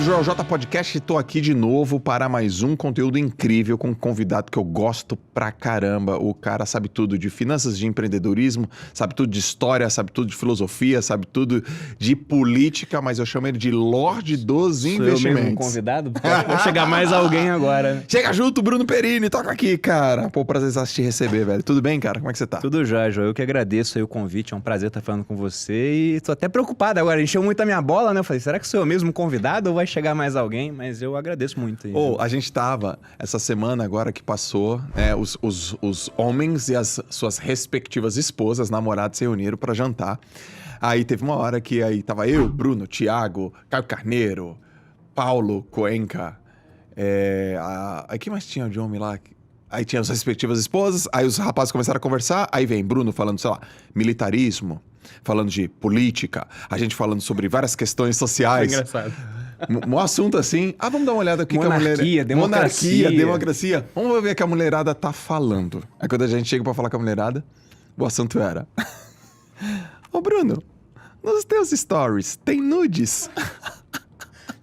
do Joel J Podcast, estou aqui de novo para mais um conteúdo incrível com um convidado que eu gosto pra caramba. O cara sabe tudo de finanças, de empreendedorismo, sabe tudo de história, sabe tudo de filosofia, sabe tudo de política, mas eu chamo ele de Lorde dos Investimentos. Sou eu mesmo convidado? Vai chegar mais alguém agora. Chega junto, Bruno Perini, toca aqui, cara. Pô, prazer te receber, velho. Tudo bem, cara? Como é que você tá? Tudo já, Joel. Eu que agradeço aí o convite, é um prazer estar falando com você e tô até preocupado agora. Encheu muito a minha bola, né? Eu falei, será que sou eu mesmo convidado ou vai chegar mais alguém? Mas eu agradeço muito aí. A gente tava, essa semana agora que passou, os homens e as suas respectivas esposas, namorados, se reuniram pra jantar. Aí teve uma hora que aí tava eu, Bruno, Thiago, Caio Carneiro, Paulo Cuenca, aí quem mais tinha de homem lá? Aí tinha as respectivas esposas, aí os rapazes começaram a conversar, aí vem Bruno falando, sei lá, militarismo, falando de política, a gente falando sobre várias questões sociais. É engraçado. Um assunto assim, vamos dar uma olhada aqui Monarquia, democracia. Vamos ver o que a mulherada tá falando. Aí quando a gente chega pra falar com a mulherada, o assunto era... Ô Bruno, nos teus stories tem nudes?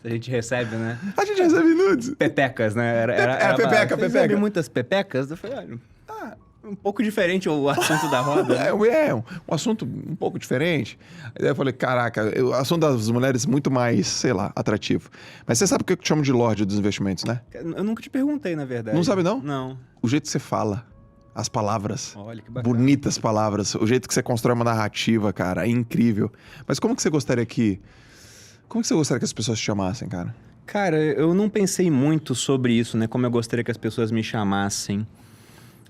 A gente recebe, né? A gente recebe nudes. Pepecas, né? Pepeca. Recebe muitas pepecas? Eu falei, olha, um pouco diferente o assunto da roda. Né? Um assunto um pouco diferente. Aí eu falei, caraca, o assunto das mulheres é muito mais, sei lá, atrativo. Mas você sabe o que eu chamo de Lorde dos Investimentos, né? Eu nunca te perguntei, na verdade. Não sabe, não? Não. O jeito que você fala, as palavras. Olha, que bacana. Bonitas palavras. O jeito que você constrói uma narrativa, cara, é incrível. Mas como que você gostaria que as pessoas te chamassem, cara? Cara, eu não pensei muito sobre isso, né? Como eu gostaria que as pessoas me chamassem.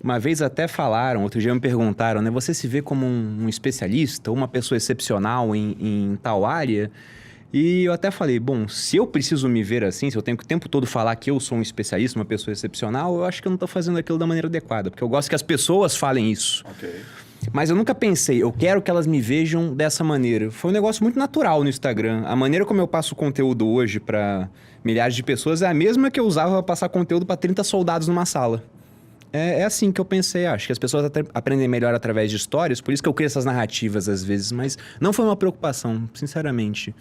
Uma vez até falaram, outro dia me perguntaram, né? Você se vê como um especialista, uma pessoa excepcional em tal área? E eu até falei, bom, se eu preciso me ver assim, se eu tenho que o tempo todo falar que eu sou um especialista, uma pessoa excepcional, eu acho que eu não estou fazendo aquilo da maneira adequada. Porque eu gosto que as pessoas falem isso. Ok. Mas eu nunca pensei, eu quero que elas me vejam dessa maneira. Foi um negócio muito natural no Instagram. A maneira como eu passo conteúdo hoje para milhares de pessoas é a mesma que eu usava para passar conteúdo para 30 soldados numa sala. É assim que eu pensei, acho que as pessoas aprendem melhor através de histórias, por isso que eu crio essas narrativas às vezes, mas não foi uma preocupação, sinceramente.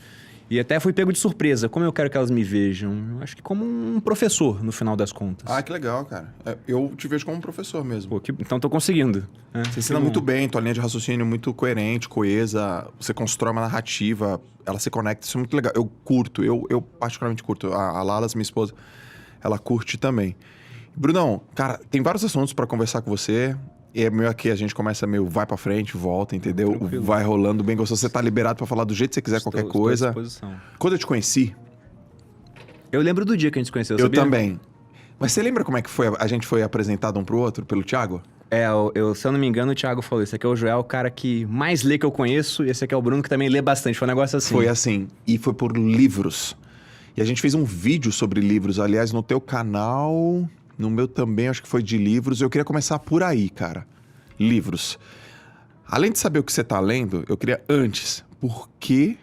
E até fui pego de surpresa, como eu quero que elas me vejam? Eu acho que como um professor, no final das contas. Ah, que legal, cara. Eu te vejo como um professor mesmo. Pô, então tô conseguindo. Você ensina muito bem, tua linha de raciocínio é muito coerente, coesa, você constrói uma narrativa, ela se conecta, isso é muito legal. Eu curto, eu particularmente curto. A Lalas, minha esposa, ela curte também. Brunão, cara, tem vários assuntos pra conversar com você. E é meio aqui, a gente começa meio vai pra frente, volta, entendeu? Tranquilo. Vai rolando bem gostoso. Você tá liberado pra falar do jeito que você quiser, qualquer coisa. Estou à disposição. Quando eu te conheci... Eu lembro do dia que a gente se conheceu, Eu sabia? também. Mas você lembra como é que foi? A gente foi apresentado um pro outro, pelo Thiago? Se eu não me engano, o Thiago falou, esse aqui é o Joel, o cara que mais lê que eu conheço, e esse aqui é o Bruno, que também lê bastante. Foi um negócio assim. Foi assim. E foi por livros. E a gente fez um vídeo sobre livros. Aliás, no teu canal... No meu também, acho que foi de livros. Eu queria começar por aí, cara. Livros. Além de saber o que você tá lendo, eu queria antes, por que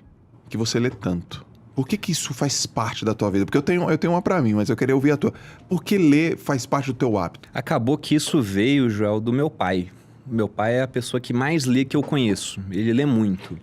você lê tanto? Por que isso faz parte da tua vida? Porque eu tenho uma pra mim, mas eu queria ouvir a tua. Por que ler faz parte do teu hábito? Acabou que isso veio, Joel, do meu pai. Meu pai é a pessoa que mais lê que eu conheço. Ele lê muito.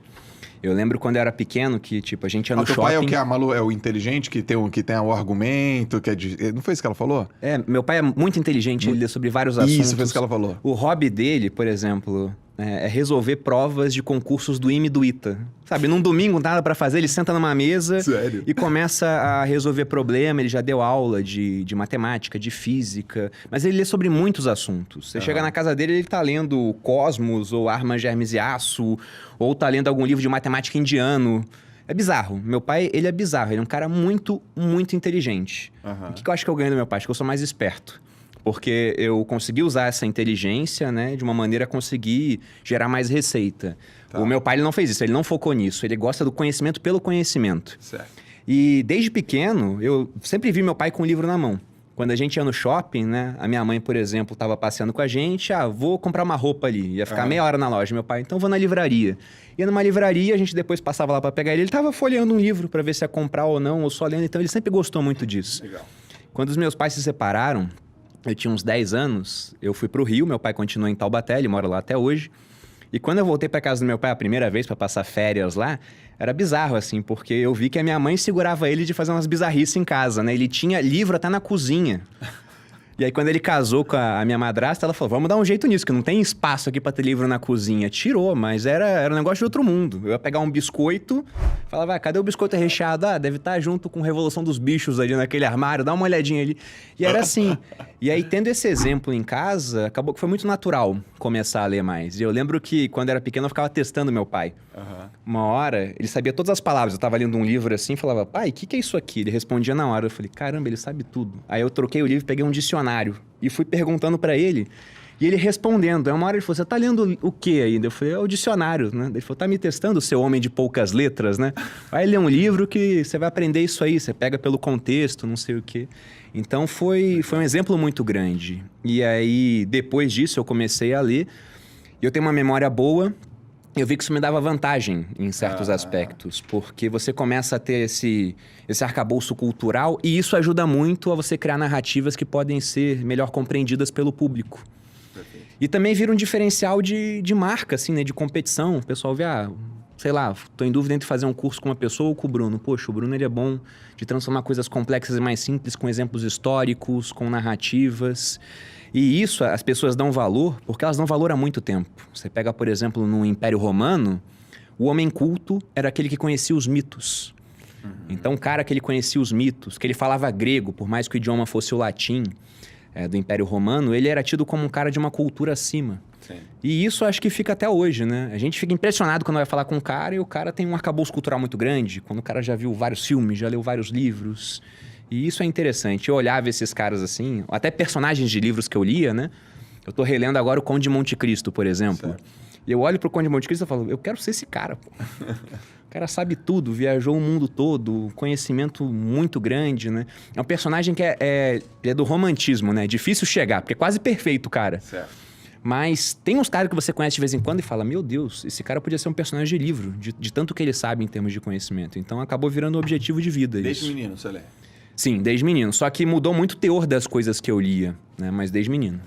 Eu lembro quando eu era pequeno que, tipo, a gente ia no shopping... Teu pai é o que? É o inteligente, que tem o argumento, que é de... Não foi isso que ela falou? Meu pai é muito inteligente, ele lê sobre vários assuntos. Isso, foi isso que ela falou. O hobby dele, por exemplo, é resolver provas de concursos do IME e do ITA. Sabe, num domingo, nada pra fazer, ele senta numa mesa... Sério? E começa a resolver problema. Ele já deu aula de matemática, de física, mas ele lê sobre muitos assuntos. Você chega na casa dele, ele tá lendo Cosmos, ou Armas, Germes e Aço, ou tá lendo algum livro de matemática indiano. É bizarro. Meu pai, ele é bizarro. Ele é um cara muito, muito inteligente. O que eu acho que eu ganho do meu pai? Acho que eu sou mais esperto. Porque eu consegui usar essa inteligência, né, de uma maneira a conseguir gerar mais receita. Tá. O meu pai, ele não fez isso, ele não focou nisso. Ele gosta do conhecimento pelo conhecimento. Certo. E desde pequeno, eu sempre vi meu pai com um livro na mão. Quando a gente ia no shopping, né, a minha mãe, por exemplo, estava passeando com a gente, vou comprar uma roupa ali. Ia ficar meia hora na loja. Meu pai, então vou na livraria. Ia numa livraria, a gente depois passava lá para pegar ele. Ele estava folheando um livro para ver se ia comprar ou não, ou só lendo. Então ele sempre gostou muito disso. Legal. Quando os meus pais se separaram, eu tinha uns 10 anos, eu fui pro Rio, meu pai continua em Taubaté, ele mora lá até hoje. E quando eu voltei pra casa do meu pai a primeira vez pra passar férias lá, era bizarro, assim, porque eu vi que a minha mãe segurava ele de fazer umas bizarrices em casa, né? Ele tinha livro até na cozinha. E aí, quando ele casou com a minha madrasta, ela falou, vamos dar um jeito nisso, que não tem espaço aqui pra ter livro na cozinha. Tirou, mas era um negócio de outro mundo. Eu ia pegar um biscoito, falava, cadê o biscoito recheado? Ah, deve estar junto com Revolução dos Bichos ali naquele armário, dá uma olhadinha ali. E era assim. E aí, tendo esse exemplo em casa, acabou que foi muito natural começar a ler mais. E eu lembro que, quando era pequeno, eu ficava testando meu pai. Uma hora, ele sabia todas as palavras. Eu tava lendo um livro assim, falava, pai, o que é isso aqui? Ele respondia na hora. Eu falei, caramba, ele sabe tudo. Aí eu troquei o livro, peguei um dicionário e fui perguntando pra ele. E ele respondendo. Aí uma hora ele falou, você tá lendo o quê ainda? Eu falei, é o dicionário, né? Ele falou, tá me testando, seu homem de poucas letras, né? Vai ler um livro que você vai aprender isso aí, você pega pelo contexto, não sei o quê. Então foi um exemplo muito grande. E aí, depois disso, eu comecei a ler. E eu tenho uma memória boa. Eu vi que isso me dava vantagem em certos aspectos, porque você começa a ter esse arcabouço cultural e isso ajuda muito a você criar narrativas que podem ser melhor compreendidas pelo público. Perfeito. E também vira um diferencial de marca, assim, né? De competição. O pessoal vê, sei lá, tô em dúvida entre fazer um curso com uma pessoa ou com o Bruno. Poxa, o Bruno ele é bom de transformar coisas complexas em mais simples, com exemplos históricos, com narrativas. E isso as pessoas dão valor, porque elas dão valor há muito tempo. Você pega, por exemplo, no Império Romano, o homem culto era aquele que conhecia os mitos. Então, o cara que ele conhecia os mitos, que ele falava grego, por mais que o idioma fosse o latim do Império Romano, ele era tido como um cara de uma cultura acima. Sim. E isso acho que fica até hoje, né? A gente fica impressionado quando vai falar com um cara e o cara tem um arcabouço cultural muito grande, quando o cara já viu vários filmes, já leu vários livros. E isso é interessante. Eu olhava esses caras assim, até personagens de livros que eu lia, né? Eu tô relendo agora o Conde de Monte Cristo, por exemplo. Certo. E eu olho pro Conde de Monte Cristo e falo, eu quero ser esse cara, pô. O cara sabe tudo, viajou o mundo todo, conhecimento muito grande, né? É um personagem que é do romantismo, né? Difícil chegar, porque é quase perfeito, cara. Certo. Mas tem uns caras que você conhece de vez em quando e fala, meu Deus, esse cara podia ser um personagem de livro, de tanto que ele sabe em termos de conhecimento. Então acabou virando um objetivo de vida. Desde isso. menino, você lê? Sim, desde menino. Só que mudou muito o teor das coisas que eu lia, né? Mas desde menino.